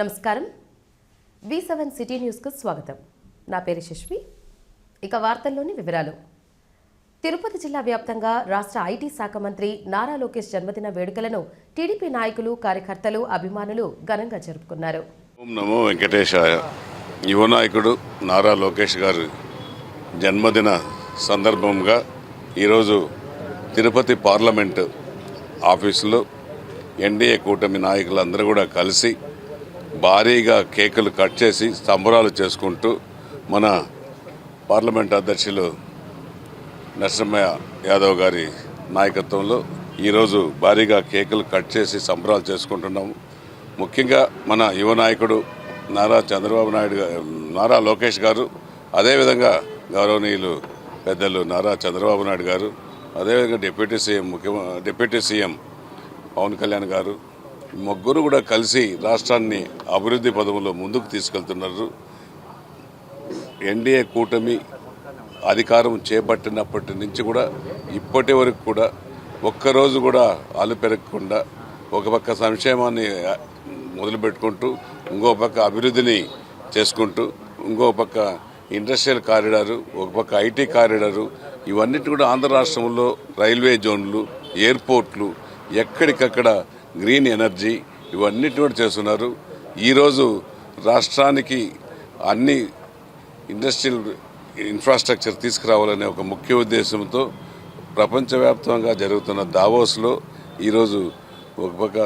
నమస్కారం. V7 city న్యూస్కు స్వాగతం. నా పేరు శశ్వి. ఇక వార్తల్లోని వివరాలు. తిరుపతి జిల్లా వ్యాప్తంగా రాష్ట్ర ఐటీ శాఖ మంత్రి నారా లోకేష్ జన్మదిన వేడుకలను టీడీపీ నాయకులు, కార్యకర్తలు, అభిమానులు ఘనంగా జరుపుకున్నారు. ఓం నమో వెంకటేశాయ. యువ నాయకుడు నారా లోకేష్ గారి జన్మదిన సందర్భంగా ఈరోజు తిరుపతి పార్లమెంటు ఆఫీసులో ఎన్డీఏ కూటమి నాయకులందరూ కూడా కలిసి భారీగా కేకులు కట్ చేసి సంబరాలు చేసుకుంటూ మన పార్లమెంట్ అధ్యక్షులు నరసింహ యాదవ్ గారి నాయకత్వంలో ఈరోజు భారీగా కేకులు కట్ చేసి సంబరాలు చేసుకుంటున్నాము. ముఖ్యంగా మన యువ నాయకుడు నారా లోకేష్ గారు, అదేవిధంగా గౌరవనీయులు పెద్దలు నారా చంద్రబాబు నాయుడు గారు, అదేవిధంగా డిప్యూటీ సీఎం పవన్ కళ్యాణ్ గారు ముగ్గురు కూడా కలిసి రాష్ట్రాన్ని అభివృద్ధి పదంలో ముందుకు తీసుకెళ్తున్నారు. ఎన్డీఏ కూటమి అధికారం చేపట్టినప్పటి నుంచి కూడా ఇప్పటి వరకు కూడా ఒక్కరోజు కూడా అలుపెరగకుండా ఒక పక్క సంక్షేమాన్ని మొదలుపెట్టుకుంటూ, ఇంకో పక్క అభివృద్ధిని చేసుకుంటూ, ఇంకో పక్క ఇండస్ట్రియల్ కారిడారు, ఒక పక్క ఐటీ కారిడారు, ఇవన్నిటి కూడా ఆంధ్ర రాష్ట్రంలో రైల్వే జోన్లు, ఎయిర్పోర్ట్లు, ఎక్కడికక్కడ గ్రీన్ ఎనర్జీ, ఇవన్నిటి కూడా చేస్తున్నారు. ఈరోజు రాష్ట్రానికి అన్ని ఇండస్ట్రియల్ ఇన్ఫ్రాస్ట్రక్చర్ తీసుకురావాలనే ఒక ముఖ్య ఉద్దేశంతో ప్రపంచవ్యాప్తంగా జరుగుతున్న దావోస్లో ఈరోజు ఒక పక్క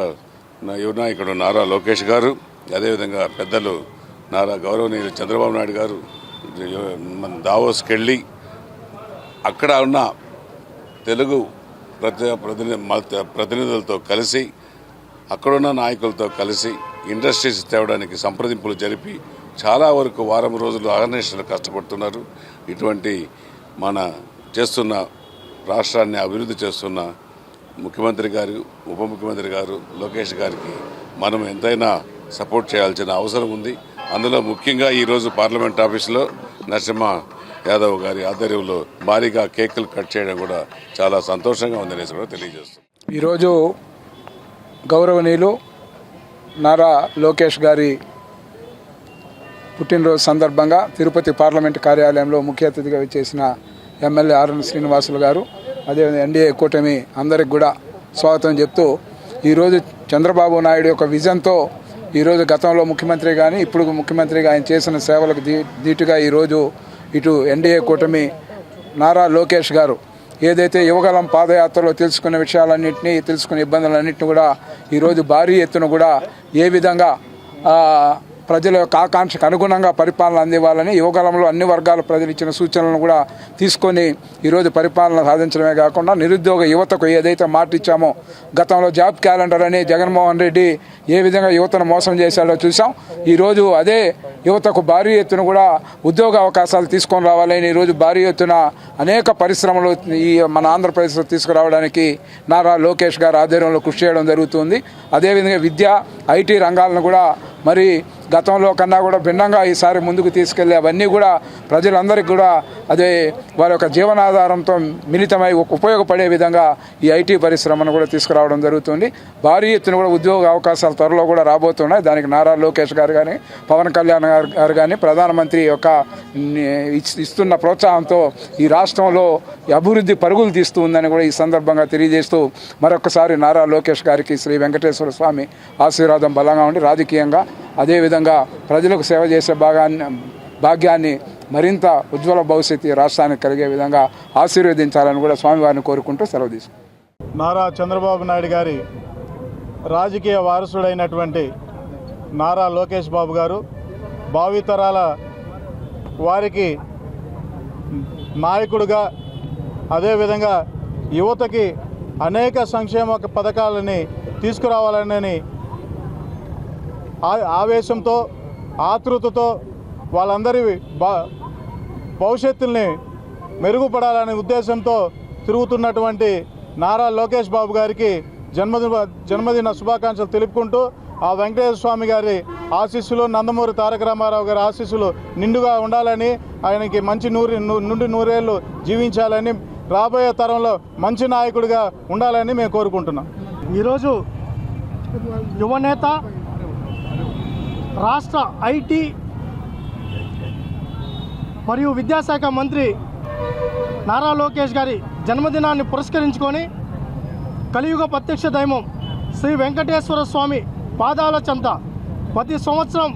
యువ నాయకుడు నారా లోకేష్ గారు, అదేవిధంగా పెద్దలు గౌరవనీయులు చంద్రబాబు నాయుడు గారు మన దావోస్కి వెళ్ళి అక్కడ ఉన్న తెలుగు ప్రతినిధులతో కలిసి, అక్కడున్న నాయకులతో కలిసి ఇండస్ట్రీస్ తేవడానికి సంప్రదింపులు జరిపి చాలా వరకు వారం రోజులు అహర్నిశలు కష్టపడుతున్నారు. ఇటువంటి మన చేస్తున్న రాష్ట్రాన్ని అభివృద్ధి చేస్తున్న ముఖ్యమంత్రి గారు, ఉప ముఖ్యమంత్రి గారు లోకేష్ గారికి మనం ఎంతైనా సపోర్ట్ చేయాల్సిన అవసరం ఉంది. అందులో ముఖ్యంగా ఈరోజు పార్లమెంట్ ఆఫీసులో నరసింహ యాదవ్ గారి ఆధ్వర్యంలో భారీగా కేకులు కట్ చేయడం కూడా చాలా సంతోషంగా ఉందనేసి కూడా తెలియజేస్తుంది. ఈరోజు గౌరవనీయులు నారా లోకేష్ గారి పుట్టినరోజు సందర్భంగా తిరుపతి పార్లమెంట్ కార్యాలయంలో ముఖ్య అతిథిగా వచ్చేసిన ఎమ్మెల్యే ఆర్ఎన్ శ్రీనివాసులు గారు, అదేవిధంగా ఎన్డీఏ కూటమి అందరికి కూడా స్వాగతం చెప్తూ, ఈరోజు చంద్రబాబు నాయుడు యొక్క విజన్తో ఈరోజు గతంలో ముఖ్యమంత్రి కానీ ఇప్పుడు ముఖ్యమంత్రిగా ఆయన చేసిన సేవలకు ధీటుగా ఈరోజు ఇటు ఎన్డీఏ కూటమి నారా లోకేష్ గారు ఏదైతే యువగలం పాదయాత్రలో తెలుసుకున్న విషయాలన్నింటినీ, తెలుసుకున్న ఇబ్బందులన్నింటినీ కూడా ఈరోజు భారీ ఎత్తున కూడా ఏ విధంగా ప్రజల యొక్క ఆకాంక్షకు అనుగుణంగా పరిపాలన అందివ్వాలని యువగలంలో అన్ని వర్గాల ప్రజలు ఇచ్చిన సూచనలను కూడా తీసుకొని ఈరోజు పరిపాలన సాధించడమే కాకుండా నిరుద్యోగ యువతకు ఏదైతే మాట ఇచ్చామో, గతంలో జాబ్ క్యాలెండర్ అని జగన్మోహన్ రెడ్డి ఏ విధంగా యువతను మోసం చేశాడో చూసాం. ఈరోజు అదే యువతకు భారీ ఎత్తున కూడా ఉద్యోగ అవకాశాలు తీసుకొని రావాలని ఈరోజు భారీ ఎత్తున అనేక పరిశ్రమలు ఈ మన ఆంధ్రప్రదేశ్లో తీసుకురావడానికి నారా లోకేష్ గారి ఆధ్వర్యంలో కృషి చేయడం జరుగుతుంది. అదేవిధంగా విద్య, ఐటీ రంగాలను కూడా మరి గతంలో కన్నా కూడా భిన్నంగా ఈసారి ముందుకు తీసుకెళ్ళి అవన్నీ కూడా ప్రజలందరికీ కూడా అదే వారి యొక్క జీవనాధారంతో మిళితమై ఉపయోగపడే విధంగా ఈ ఐటీ పరిశ్రమను కూడా తీసుకురావడం జరుగుతుంది. భారీ ఎత్తున కూడా ఉద్యోగ అవకాశాలు త్వరలో కూడా రాబోతున్నాయి. దానికి నారా లోకేష్ గారు కానీ, పవన్ కళ్యాణ్ గారు కానీ, ప్రధానమంత్రి యొక్క ఇస్తున్న ప్రోత్సాహంతో ఈ రాష్ట్రంలో అభివృద్ధి పరుగులు తీస్తూ ఉందని కూడా ఈ సందర్భంగా తెలియజేస్తూ, మరొకసారి నారా లోకేష్ గారికి శ్రీ వెంకటేశ్వర స్వామి ఆశీర్వాదం బలంగా ఉండి రాజకీయంగా అదేవిధంగా ప్రజలకు సేవ చేసే భాగ్యాన్ని మరింత ఉజ్వల భవిష్యత్తు రాష్ట్రానికి కలిగే విధంగా ఆశీర్వదించాలని కూడా స్వామివారిని కోరుకుంటూ సెలవు తీసుకుంటాం. నారా చంద్రబాబు నాయుడు గారి రాజకీయ వారసుడైనటువంటి నారా లోకేష్ బాబు గారు భావితరాల వారికి నాయకుడిగా, అదేవిధంగా యువతకి అనేక సంక్షేమ పథకాలని తీసుకురావాలని ఆవేశంతో, ఆతృతతో వాళ్ళందరి భవిష్యత్తుల్ని మెరుగుపడాలనే ఉద్దేశంతో తిరుగుతున్నటువంటి నారా లోకేష్ బాబు గారికి జన్మదిన శుభాకాంక్షలు తెలుపుకుంటూ, ఆ వెంకటేశ్వర స్వామి గారి ఆశీస్సులు, నందమూరి తారక రామారావు గారి ఆశీస్సులు నిండుగా ఉండాలని, ఆయనకి మంచి నుండి నూరేళ్ళు జీవించాలని, రాబోయే తరంలో మంచి నాయకుడిగా ఉండాలని మేము కోరుకుంటున్నాం. ఈరోజు యువనేత రాష్ట్ర ఐటీ మరియు విద్యాశాఖ మంత్రి నారా లోకేష్ గారి జన్మదినాన్ని పురస్కరించుకొని కలియుగ ప్రత్యక్ష దైవం శ్రీ వెంకటేశ్వర స్వామి పాదాల చెంత ప్రతి సంవత్సరం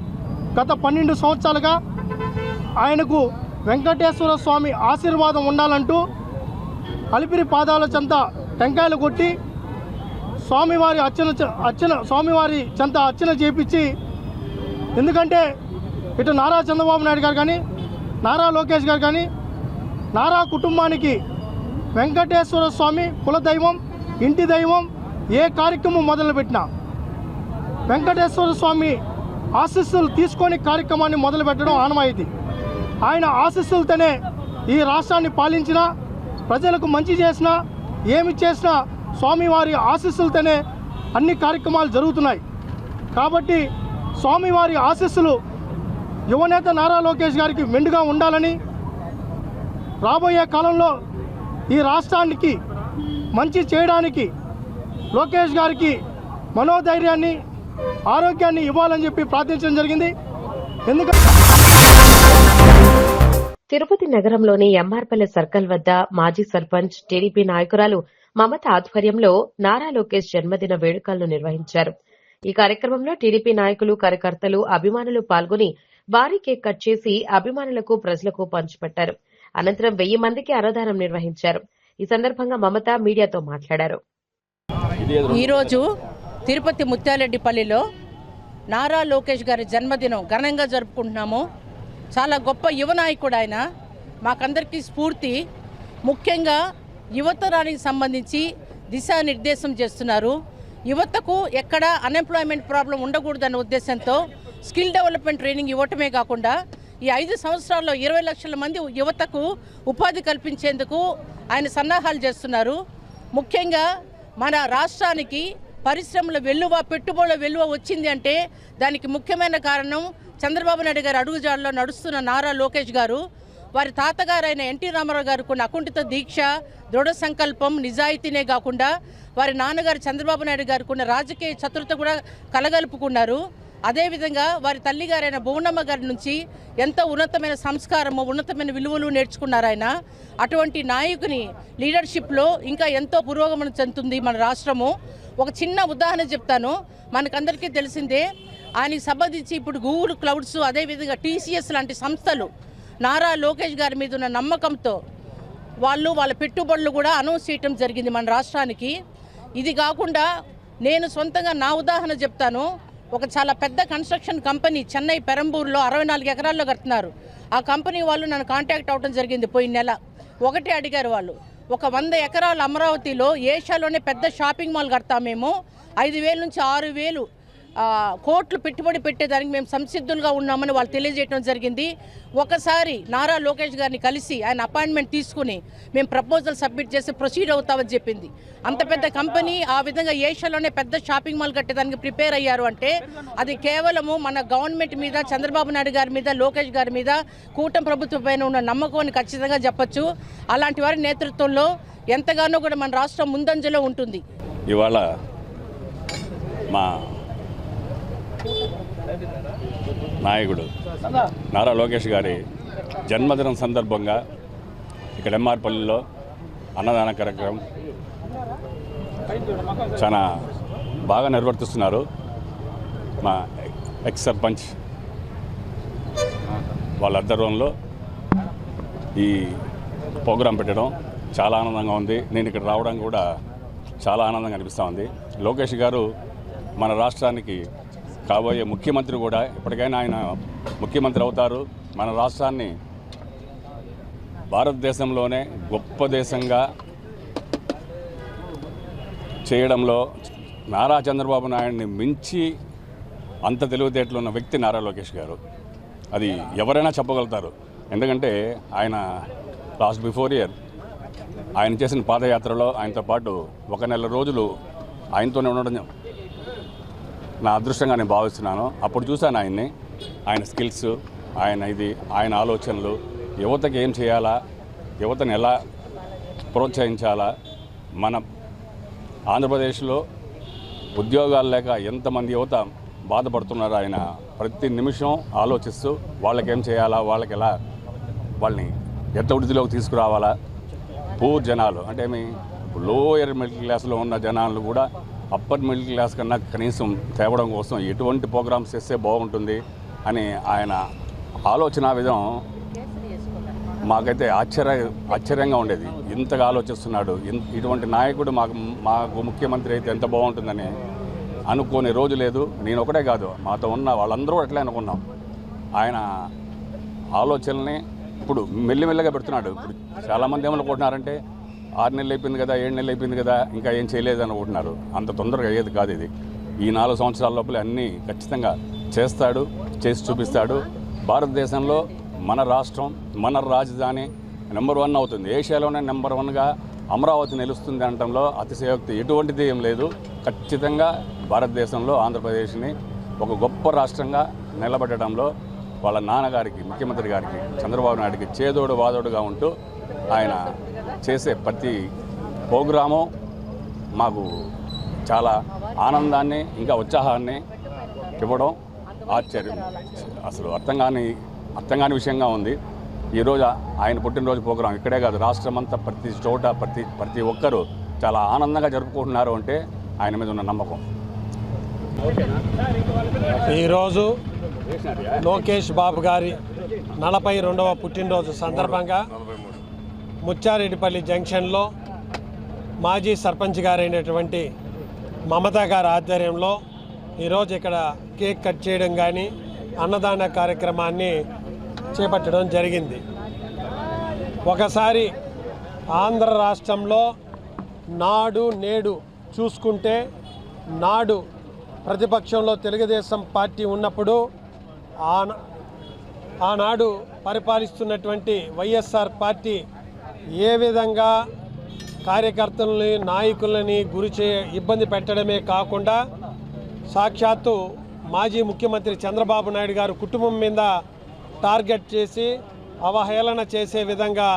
గత 12 సంవత్సరాలుగా ఆయనకు వెంకటేశ్వర స్వామి ఆశీర్వాదం ఉండాలంటూ అలిపిరి పాదాల చెంత టెంకాయలు కొట్టి స్వామివారి స్వామివారి చెంత అర్చన చేపించి, ఎందుకంటే ఇటు నారా చంద్రబాబు నాయుడు గారు కానీ నారా లోకేష్ గారు కానీ నారా కుటుంబానికి వెంకటేశ్వర స్వామి కులదైవం, ఇంటి దైవం. ఏ కార్యక్రమం మొదలుపెట్టినా వెంకటేశ్వర స్వామి ఆశీస్సులు తీసుకొని కార్యక్రమాన్ని మొదలుపెట్టడం ఆనవాయితీ. ఆయన ఆశీస్సులతోనే ఈ రాష్ట్రాన్ని పాలించిన, ప్రజలకు మంచి చేసినా, ఏమి చేసినా స్వామివారి ఆశీస్సులతోనే అన్ని కార్యక్రమాలు జరుగుతున్నాయి. కాబట్టి స్వామివారి ఆశీస్సులు యువనేత నారా లోకేష్ గారికి మెండుగా ఉండాలని, రాబోయే కాలంలో ఈ రాష్ట్రానికి మంచి చేయడానికి లోకేష్ గారికి మనోధైర్యాన్ని, ఆరోగ్యాన్ని ఇవ్వాలని చెప్పి ప్రార్థించడం జరిగింది. ఎందుకంటే తిరుపతి నగరంలోని ఎంఆర్పల్లి సర్కిల్ వద్ద మాజీ సర్పంచ్ టీడీపీ నాయకురాలు మమత ఆధ్వర్యంలో నారా లోకేష్ జన్మదిన వేడుకలను నిర్వహించారు. ఈ కార్యక్రమంలో టీడీపీ నాయకులు, కార్యకర్తలు, అభిమానులు పాల్గొని భారీ కేక్ కట్ చేసి అభిమానులకు, ప్రజలకు పంచిపెట్టారు. అనంతరం 1000 మందికి అన్నదానం నిర్వహించారు. ఈ సందర్భంగా మమత మీడియాతో మాట్లాడారు. ఈరోజు తిరుపతి ముత్యాలరెడ్డిపల్లిలో నారా లోకేష్ గారి జన్మదినం ఘనంగా జరుపుకుంటున్నాము. చాలా గొప్ప యువ నాయకుడు ఆయన, మాకందరికీ స్ఫూర్తి. ముఖ్యంగా యువతరానికి సంబంధించి దిశానిర్దేశం చేస్తున్నారు. యువతకు ఎక్కడ అన్ఎంప్లాయ్మెంట్ ప్రాబ్లం ఉండకూడదన్న ఉద్దేశంతో స్కిల్ డెవలప్మెంట్ ట్రైనింగ్ ఇవ్వటమే కాకుండా ఈ 5 సంవత్సరాల్లో 20 లక్షల మంది యువతకు ఉపాధి కల్పించేందుకు ఆయన సన్నాహాలు చేస్తున్నారు. ముఖ్యంగా మన రాష్ట్రానికి పరిశ్రమల వెల్లువ, పెట్టుబడుల వెల్లువ వచ్చింది అంటే దానికి ముఖ్యమైన కారణం చంద్రబాబు నాయుడు గారి అడుగుజాడలో నడుస్తున్న నారా లోకేష్ గారు. వారి తాతగారైన ఎన్టీ రామారావు గారికి ఉన్న అకుంఠిత దీక్ష, దృఢ సంకల్పం, నిజాయితీనే కాకుండా వారి నాన్నగారు చంద్రబాబు నాయుడు గారికి ఉన్న రాజకీయ చతురత కూడా కలగలుపుకున్నారు. అదేవిధంగా వారి తల్లిగారైన భువనమ్మ గారి నుంచి ఎంతో ఉన్నతమైన సంస్కారము, ఉన్నతమైన విలువలు నేర్చుకున్నారు ఆయన. అటువంటి నాయకుని లీడర్షిప్లో ఇంకా ఎంతో పురోగమనం చెందుతుంది మన రాష్ట్రము. ఒక చిన్న ఉదాహరణ చెప్తాను. మనకందరికీ తెలిసిందే, ఆయనకి సంబంధించి ఇప్పుడు గూగుల్ క్లౌడ్స్, అదేవిధంగా టీసీఎస్ లాంటి సంస్థలు నారా లోకేష్ గారి మీద ఉన్న నమ్మకంతో వాళ్ళ పెట్టుబడులు కూడా అనౌన్స్ చేయటం జరిగింది మన రాష్ట్రానికి. ఇది కాకుండా నేను సొంతంగా నా ఉదాహరణ చెప్తాను. ఒక చాలా పెద్ద కన్స్ట్రక్షన్ కంపెనీ చెన్నై పెరంబూరులో 64 ఎకరాల్లో కడుతున్నారు. ఆ కంపెనీ వాళ్ళు నన్ను కాంటాక్ట్ అవ్వడం జరిగింది పోయిన నెల. ఒకటే అడిగారు వాళ్ళు, ఒక 100 ఎకరాల అమరావతిలో ఏషియాలోనే పెద్ద షాపింగ్ మాల్ కడతాం మేము, 5,000 నుంచి 6,000 కోట్లు పెట్టుబడి పెట్టేదానికి మేము సంసిద్ధులుగా ఉన్నామని వాళ్ళు తెలియజేయడం జరిగింది. ఒకసారి నారా లోకేష్ గారిని కలిసి ఆయన అపాయింట్మెంట్ తీసుకుని మేము ప్రపోజల్ సబ్మిట్ చేసి ప్రొసీడ్ అవుతామని చెప్పింది. అంత పెద్ద కంపెనీ ఆ విధంగా ఏషియాలోనే పెద్ద షాపింగ్ మాల్ కట్టేదానికి ప్రిపేర్ అయ్యారు అంటే అది కేవలము మన గవర్నమెంట్ మీద, చంద్రబాబు నాయుడు గారి మీద, లోకేష్ గారి మీద, కూటమి ప్రభుత్వం పైన ఉన్న నమ్మకం అని ఖచ్చితంగా చెప్పొచ్చు. అలాంటి వారి నేతృత్వంలో ఎంతగానో కూడా మన రాష్ట్రం ముందంజలో ఉంటుంది. ఇవాళ మా నాయకుడు నారా లోకేష్ గారి జన్మదినం సందర్భంగా ఇక్కడ ఎంఆర్పల్లిలో అన్నదాన కార్యక్రమం చాలా బాగా నిర్వర్తిస్తున్నారు. మా ఎక్స్ సర్పంచ్ వాళ్ళ ఆధ్వర్యంలో ఈ ప్రోగ్రాం పెట్టడం చాలా ఆనందంగా ఉంది. నేను ఇక్కడ రావడం కూడా చాలా ఆనందంగా అనిపిస్తూ ఉంది. లోకేష్ గారు మన రాష్ట్రానికి కాబోయే ముఖ్యమంత్రి కూడా, ఎప్పటికైనా ఆయన ముఖ్యమంత్రి అవుతారు. మన రాష్ట్రాన్ని భారతదేశంలోనే గొప్ప దేశంగా చేయడంలో నారా చంద్రబాబు నాయుడిని మించి అంత తెలివితేటలు ఉన్న వ్యక్తి నారా లోకేష్ గారు. అది ఎవరైనా చెప్పగలుగుతారు. ఎందుకంటే ఆయన లాస్ట్ బిఫోర్ ఇయర్ ఆయన చేసిన పాదయాత్రలో ఆయనతో పాటు 1 నెల రోజులు ఆయనతోనే ఉండడం నా అదృష్టంగా నేను భావిస్తున్నాను. అప్పుడు చూశాను ఆయన్ని, ఆయన స్కిల్స్, ఆయన ఆలోచనలు, యువతకి ఏం చేయాలా, యువతను ఎలా ప్రోత్సహించాలా, మన ఆంధ్రప్రదేశ్లో ఉద్యోగాలు లేక ఎంతమంది యువత బాధపడుతున్నారు. ఆయన ప్రతి నిమిషం ఆలోచిస్తూ వాళ్ళకేం చేయాలా, వాళ్ళకి ఎలా, వాళ్ళని ఎట్లా వృద్ధిలోకి తీసుకురావాలా. పూర్ జనాలు అంటే లోయర్ మిడిల్ క్లాస్లో ఉన్న జనాలు కూడా అప్పర్ మిడిల్ క్లాస్ కన్నా కనీసం తేవడం కోసం ఎటువంటి ప్రోగ్రామ్స్ చేస్తే బాగుంటుంది అని ఆయన ఆలోచన విధం మాకైతే ఆశ్చర్యంగా ఉండేది. ఇంతగా ఆలోచిస్తున్నాడు, ఇటువంటి నాయకుడు మాకు ముఖ్యమంత్రి అయితే ఎంత బాగుంటుందని అనుకోని రోజు లేదు. నేను ఒకటే కాదు, మాతో ఉన్న వాళ్ళందరూ అట్లే అనుకున్నాం. ఆయన ఆలోచనల్ని ఇప్పుడు మెల్లిమెల్లగా పెడుతున్నాడు. ఇప్పుడు చాలామంది ఏమనుకుంటున్నారంటే 6 నెలలు అయిపోయింది కదా, 7 నెలలు అయిపోయింది కదా, ఇంకా ఏం చేయలేదు అనుకుంటున్నారు. అంత తొందరగా అయ్యేది కాదు ఇది. ఈ 4 సంవత్సరాల లోపలే అన్నీ ఖచ్చితంగా చేస్తాడు, చేసి చూపిస్తాడు. భారతదేశంలో మన రాష్ట్రం, మన రాజధాని నెంబర్ 1 అవుతుంది. ఏషియాలోనే నెంబర్ 1గా అమరావతి నిలుస్తుంది అనటంలో అతిశయోక్తి ఎటువంటిది ఏం లేదు. ఖచ్చితంగా భారతదేశంలో ఆంధ్రప్రదేశ్ని ఒక గొప్ప రాష్ట్రంగా నిలబెట్టడంలో వాళ్ళ నాన్నగారికి, ముఖ్యమంత్రి గారికి, చంద్రబాబు నాయుడికి చేదోడు వాదోడుగా ఉంటూ ఆయన చేసే ప్రతి ప్రోగ్రాము మాకు చాలా ఆనందాన్ని ఇంకా ఉత్సాహాన్ని ఇవ్వడం ఆశ్చర్యం, అసలు అర్థం కాని విషయంగా ఉంది. ఈరోజు ఆయన పుట్టినరోజు ప్రోగ్రాం ఇక్కడే కాదు, రాష్ట్రమంతా ప్రతి చోట ప్రతి ఒక్కరూ చాలా ఆనందంగా జరుపుకుంటున్నారు అంటే ఆయన మీద ఉన్న నమ్మకం. ఈరోజు లోకేష్ బాబు గారి 42వ పుట్టినరోజు సందర్భంగా ముచ్చారెడ్డిపల్లి జంక్షన్లో మాజీ సర్పంచ్ గారైనటువంటి మమతా గారి ఆధ్వర్యంలో ఈరోజు ఇక్కడ కేక్ కట్ చేయడం కానీ అన్నదాన కార్యక్రమాన్ని చేపట్టడం జరిగింది. ఒకసారి ఆంధ్ర రాష్ట్రంలో నాడు నేడు చూసుకుంటే, నాడు ప్రతిపక్షంలో తెలుగుదేశం పార్టీ ఉన్నప్పుడు ఆనాడు పరిపాలిస్తున్నటువంటి వైఎస్ఆర్ పార్టీ ఏ విధంగా కార్యకర్తలని, నాయకులని ఇబ్బంది పెట్టడమే కాకుండా సాక్షాత్తు మాజీ ముఖ్యమంత్రి చంద్రబాబు నాయుడు గారు కుటుంబం మీద టార్గెట్ చేసి అవహేళన చేసే విధంగా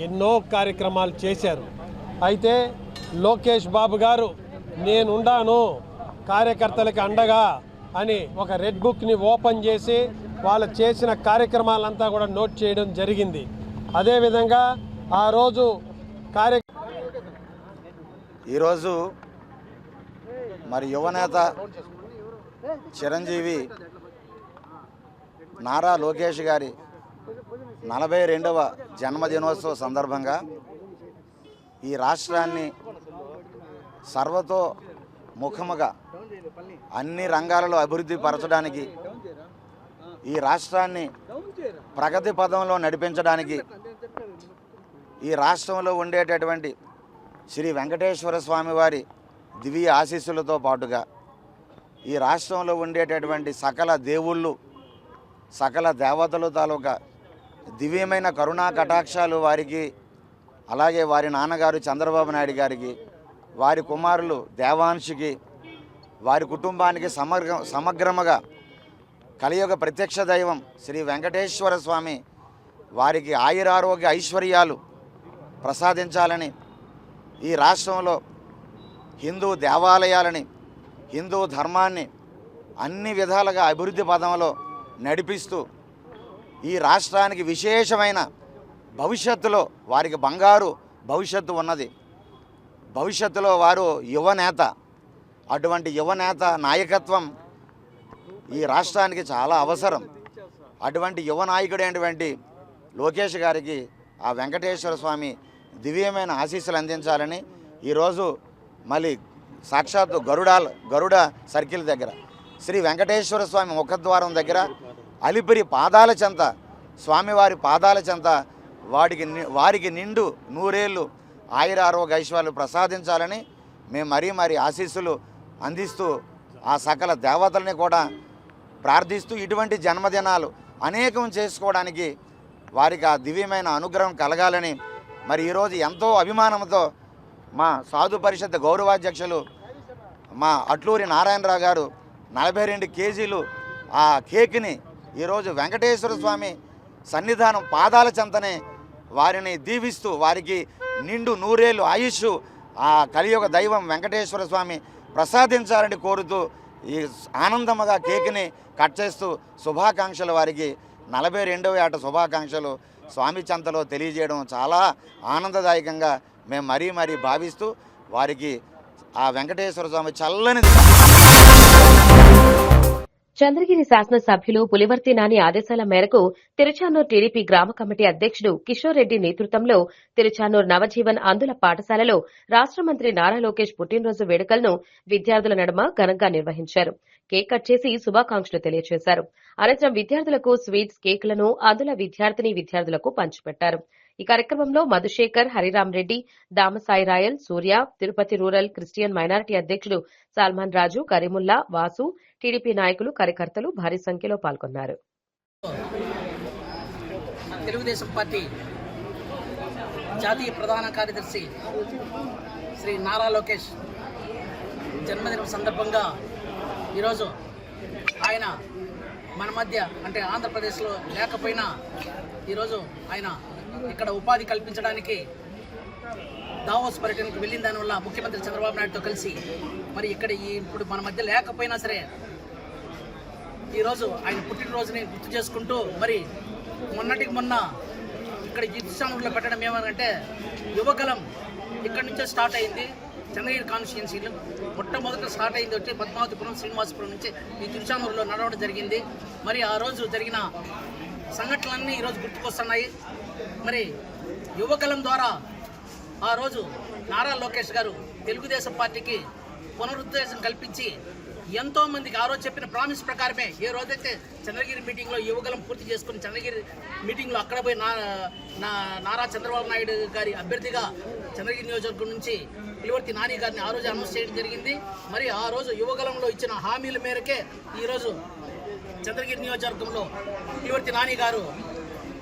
ఎన్నో కార్యక్రమాలు చేశారు. అయితే లోకేష్ బాబు గారు నేనుండాను కార్యకర్తలకు అండగా అని ఒక రెడ్ బుక్ని ఓపెన్ చేసి వాళ్ళు చేసిన కార్యక్రమాలంతా కూడా నోట్ చేయడం జరిగింది. అదేవిధంగా ఆ రోజు ఈరోజు మరి యువనేత చిరంజీవి నారా లోకేష్ గారి 42వ జన్మదినోత్సవ సందర్భంగా ఈ రాష్ట్రాన్ని సర్వతో ముఖముగా అన్ని రంగాలలో అభివృద్ధి పరచడానికి, ఈ రాష్ట్రాన్ని ప్రగతి పదంలో నడిపించడానికి, ఈ రాష్ట్రంలో ఉండేటటువంటి శ్రీ వెంకటేశ్వర స్వామి వారి దివ్య ఆశీస్సులతో పాటుగా ఈ రాష్ట్రంలో ఉండేటటువంటి సకల దేవుళ్ళు, సకల దేవతలు తాలూకా దివ్యమైన కరుణా కటాక్షాలు వారికి, అలాగే వారి నాన్నగారు చంద్రబాబు నాయుడు గారికి, వారి కుమారులు దేవాంశుకి, వారి కుటుంబానికి సమగ్రముగా కలియుగ ప్రత్యక్ష దైవం శ్రీ వెంకటేశ్వర స్వామి వారికి ఆయురారోగ్య ఐశ్వర్యాలు ప్రసాదించాలని, ఈ రాష్ట్రంలో హిందూ దేవాలయాలని, హిందూ ధర్మాన్ని అన్ని విధాలుగా అభివృద్ధి పదంలో నడిపిస్తూ ఈ రాష్ట్రానికి విశేషమైన భవిష్యత్తులో వారికి బంగారు భవిష్యత్తు ఉన్నది. భవిష్యత్తులో వారు యువనేత, అటువంటి యువనేత నాయకత్వం ఈ రాష్ట్రానికి చాలా అవసరం. అటువంటి యువ నాయకుడైనటువంటి లోకేష్ గారికి ఆ వెంకటేశ్వర స్వామి దివ్యమైన ఆశీస్సులు అందించాలని ఈరోజు మళ్ళీ సాక్షాత్తు గరుడ సర్కిల్ దగ్గర శ్రీ వెంకటేశ్వర స్వామి ముఖద్వారం దగ్గర అలిపిరి పాదాల చెంత, స్వామివారి పాదాల చెంత వారికి నిండు నూరేళ్ళు ఆయురారోగ్య ఐశ్వర్యాలు ప్రసాదించాలని మేము మరీ ఆశీస్సులు అందిస్తూ ఆ సకల దేవతల్ని కూడా ప్రార్థిస్తూ ఇటువంటి జన్మదినాలు అనేకం చేసుకోవడానికి వారికి ఆ దివ్యమైన అనుగ్రహం కలగాలని మరి ఈరోజు ఎంతో అభిమానంతో మా సాధు పరిషత్ గౌరవాధ్యక్షులు మా అట్లూరి నారాయణరావు గారు 42 కేజీలు ఆ కేక్ని ఈరోజు వెంకటేశ్వర స్వామి సన్నిధానం పాదాల చెంతనే వారిని దీవిస్తూ వారికి నిండు నూరేళ్ళు ఆయుష్ ఆ కలియుగ దైవం వెంకటేశ్వర స్వామి ప్రసాదించాలని కోరుతూ ఈ ఆనందముగా కేక్ని కట్ చేస్తూ శుభాకాంక్షలు వారికి 42వ ఏట శుభాకాంక్షలు స్వామి చెంతలో తెలియజేయడం చాలా ఆనందదాయకంగా మేము మరీ భావిస్తూ వారికి ఆ వెంకటేశ్వర స్వామి చల్లని చంద్రగిరి శాసనసభ్యులు పులివర్తి నాని ఆదేశాల మేరకు తిరుచానూర్ టీడీపీ గ్రామ కమిటీ అధ్యక్షుడు కిషోర్ రెడ్డి నేతృత్వంలో తిరుచానూర్ నవజీవన్ అందుల పాఠశాలలో రాష్ట మంత్రి నారా లోకేష్ పుట్టినరోజు వేడుకలను విద్యార్థుల నడుమ ఘనంగా నిర్వహించారు. కేక్ కట్ చేసి శుభాకాంక్షలు తెలియజేశారు. అనంతరం విద్యార్థులకు స్వీట్స్, కేకులను అందుల విద్యార్థులకు పంచిపెట్టారు. ఈ కార్యక్రమంలో మధుశేఖర్, హరిరామ్ రెడ్డి, దామసాయి రాయల్, సూర్య, తిరుపతి రూరల్ క్రిస్టియన్ మైనారిటీ అధ్యక్షుడు సల్మాన్ రాజు, కరీముల్లా, వాసు, టీడీపీ నాయకులు, కార్యకర్తలు భారీ సంఖ్యలో పాల్గొన్నారు. తెలుగుదేశం పార్టీ జాతీయ ప్రధాన కార్యదర్శి శ్రీ నారా లోకేష్ జన్మదినం సందర్భంగా ఈరోజు ఆయన మన మధ్య అంటే ఆంధ్రప్రదేశ్లో లేకపోయినా ఈరోజు ఆయన ఇక్కడ ఉపాధి కల్పించడానికి దావోస్ పర్యటనకు వెళ్ళిన దానివల్ల ముఖ్యమంత్రి చంద్రబాబు నాయుడుతో కలిసి మరి ఇక్కడ ఇప్పుడు మన మధ్య లేకపోయినా సరే ఈరోజు ఆయన పుట్టినరోజుని గుర్తు చేసుకుంటూ మరి మొన్నటికి మొన్న ఇక్కడ జిత్సానూరులో పెట్టడం ఏమనంటే యువగలం ఇక్కడి నుంచే స్టార్ట్ అయింది. చంద్రగిరి కాన్స్టిట్యున్సీలో మొట్టమొదట స్టార్ట్ అయింది వచ్చి పద్మావతిపురం, శ్రీనివాసపురం నుంచి ఈ తిరుచానూరులో నడవడం జరిగింది. మరి ఆ రోజు జరిగిన సంఘటనలన్నీ ఈరోజు గుర్తుకొస్తున్నాయి. మరి యువగలం ద్వారా ఆ రోజు నారా లోకేష్ గారు తెలుగుదేశం పార్టీకి పునరుద్ధరణ కల్పించి ఎంతోమందికి ఆ రోజు చెప్పిన ప్రామిస్ ప్రకారమే ఏ రోజైతే చంద్రగిరి మీటింగ్లో యువగలం పూర్తి చేసుకుని చంద్రగిరి మీటింగ్లో అక్కడ పోయి నారా చంద్రబాబు నాయుడు గారి అభ్యర్థిగా చంద్రగిరి నియోజకవర్గం నుంచి పులివర్తి నాని గారిని ఆ రోజు అనౌన్స్ చేయడం జరిగింది. మరి ఆ రోజు యువగలంలో ఇచ్చిన హామీల మేరకే ఈరోజు చంద్రగిరి నియోజకవర్గంలో పులివర్తి నాని గారు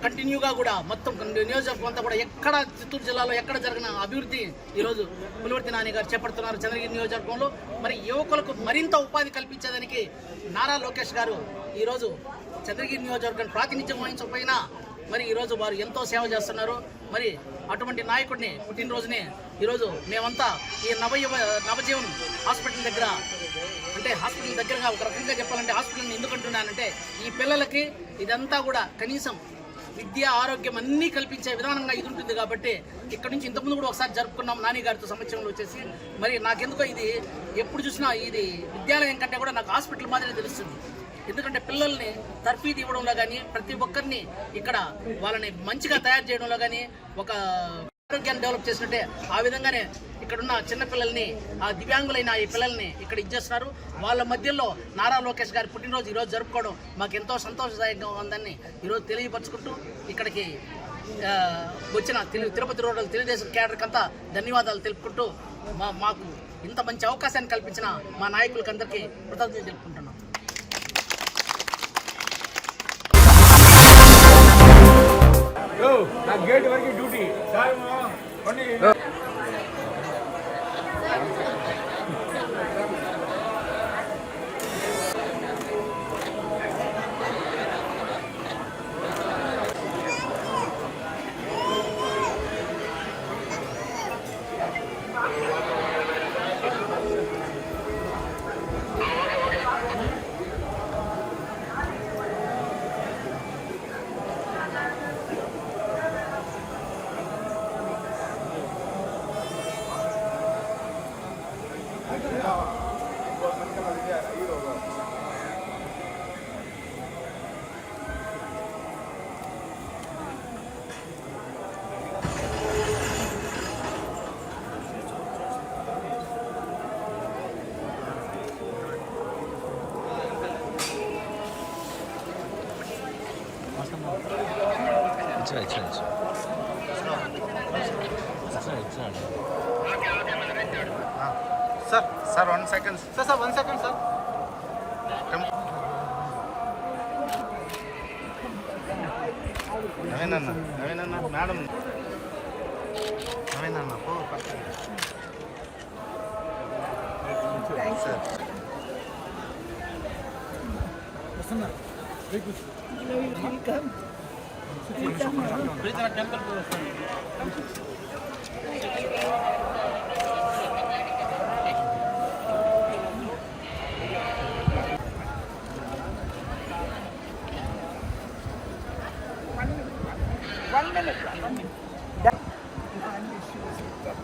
కంటిన్యూగా కూడా మొత్తం నియోజకవర్గం అంతా కూడా ఎక్కడ చిత్తూరు జిల్లాలో ఎక్కడ జరిగిన అభివృద్ధి ఈరోజు పులివర్తి నాని గారు చేపడుతున్నారు చంద్రగిరి నియోజకవర్గంలో. మరి యువకులకు మరింత ఉపాధి కల్పించేదానికి నారా లోకేష్ గారు ఈరోజు చంద్రగిరి నియోజకవర్గం ప్రాతినిధ్యం వహించకపోయినా మరి ఈరోజు వారు ఎంతో సేవ చేస్తున్నారు. మరి అటువంటి నాయకుడిని పుట్టినరోజుని ఈరోజు మేమంతా ఈ నవజీవన్ హాస్పిటల్ దగ్గర అంటే హాస్పిటల్ దగ్గరగా ఒక రకంగా చెప్పాలంటే హాస్పిటల్ని ఎందుకంటున్నానంటే ఈ పిల్లలకి ఇదంతా కూడా కనీసం విద్య, ఆరోగ్యం అన్నీ కల్పించే విధానంగా ఇది ఉంటుంది కాబట్టి ఇక్కడ నుంచి ఇంతకుముందు కూడా ఒకసారి జరుపుకున్నాం నాని గారితో సమక్షంలో వచ్చేసి. మరి నాకెందుకో ఇది ఎప్పుడు చూసినా ఇది విద్యాలయం కంటే కూడా నాకు హాస్పిటల్ మాదిరి తెలుస్తుంది. ఎందుకంటే పిల్లల్ని తర్ఫీదు ఇవ్వడంలో కానీ ప్రతి ఒక్కరిని ఇక్కడ వాళ్ళని మంచిగా తయారు చేయడంలో కానీ ఒక ఆరోగ్యాన్ని డెవలప్ చేసినట్టే ఆ విధంగానే ఇక్కడున్న చిన్నపిల్లల్ని ఆ దివ్యాంగులైన ఈ పిల్లల్ని ఇక్కడ ఇచ్చేస్తున్నారు. వాళ్ళ మధ్యలో నారా లోకేష్ గారి పుట్టినరోజు ఈరోజు జరుపుకోవడం మాకు ఎంతో సంతోషదాయకంగా ఉందని ఈరోజు తెలియపరుచుకుంటూ ఇక్కడికి వచ్చిన తిరుపతి రూరల్ తెలుగుదేశం క్యాడర్కి అంతా ధన్యవాదాలు తెలుపుకుంటూ మాకు ఇంత మంచి అవకాశాన్ని కల్పించిన మా నాయకులకి అందరికీ కృతజ్ఞతలు తెలుపుకుంటున్నాం. గేట్ వరకు duty sir 1 second sir 1 second sir నవీనన్న మేడం నవీనన్న సార్ చెప్తారు.